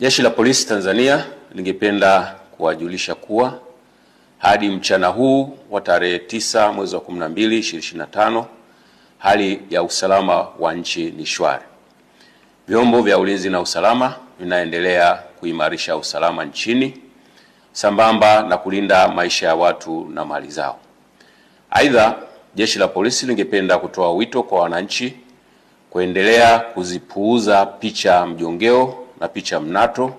Jeshi la Polisi Tanzania lingependa kuwajulisha kuwa hadi mchana huu wa tarehe 9 mwezi wa 12 2025 hali ya usalama wa nchi ni shwari. Vyombo vya ulinzi na usalama vinaendelea kuimarisha usalama nchini sambamba na kulinda maisha ya watu na mali zao. Aidha, Jeshi la Polisi lingependa kutoa wito kwa wananchi kuendelea kuzipuuza picha mjongeo na picha mnato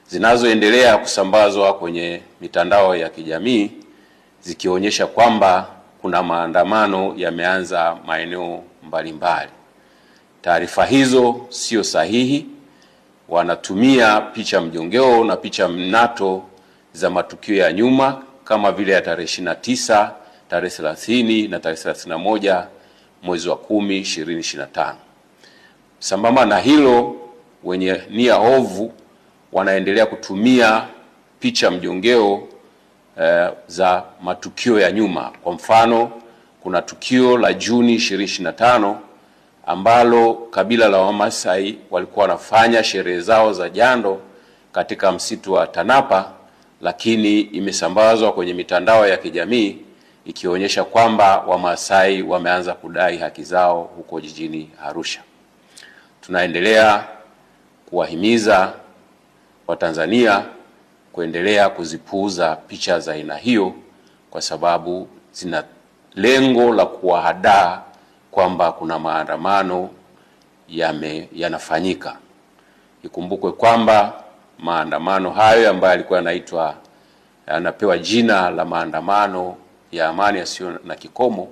zinazoendelea kusambazwa kwenye mitandao ya kijamii zikionyesha kwamba kuna maandamano yameanza maeneo mbalimbali. Taarifa hizo sio sahihi. Wanatumia picha mjongeo na picha mnato za matukio ya nyuma kama vile ya tarehe 29, tarehe 30 na tarehe 31 mwezi wa 10 2025. Sambamba na hilo, wenye nia ovu wanaendelea kutumia picha mjongeo za matukio ya nyuma. Kwa mfano, kuna tukio la Juni 2025 ambalo kabila la Wamasai walikuwa wanafanya sherehe zao za jando katika msitu wa Tanapa, lakini imesambazwa kwenye mitandao ya kijamii ikionyesha kwamba Wamasai wameanza kudai haki zao huko jijini Arusha. Tunaendelea kuwahimiza Watanzania kuendelea kuzipuuza picha za aina hiyo kwa sababu zina lengo la kuwahadaa kwamba kuna maandamano yanafanyika. Ikumbukwe kwamba maandamano hayo ambayo yalikuwa yanapewa jina la maandamano ya amani yasiyo na kikomo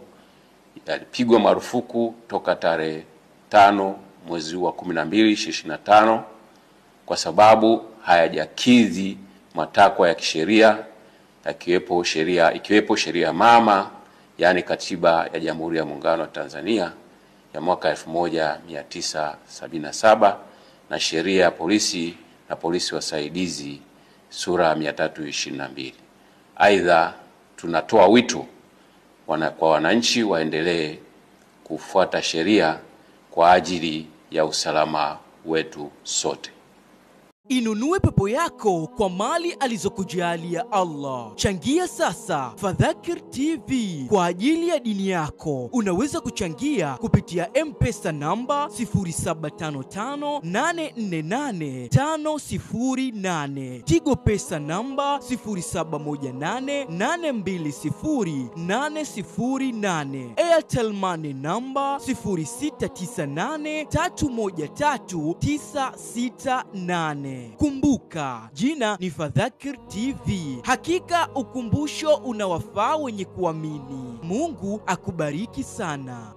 yalipigwa marufuku toka tarehe 5 mwezi wa 12 2025 kwa sababu hayajakidhi matakwa ya kisheria ikiwepo sheria mama, yani Katiba ya Jamhuri ya Muungano wa Tanzania ya mwaka 1977 na sheria ya polisi na polisi wasaidizi sura 322. Aidha, tunatoa wito kwa wananchi waendelee kufuata sheria kwa ajili ya usalama wetu sote. Inunue pepo yako kwa mali alizokujalia Allah. Changia sasa Fadhakir TV kwa ajili ya dini yako. Unaweza kuchangia kupitia M-Pesa namba 0755848508, Tigo Pesa namba 0718820808, Airtel Money namba 0698313968. Kumbuka, jina ni Fadhakir TV. Hakika ukumbusho unawafaa wenye kuamini. Mungu akubariki sana.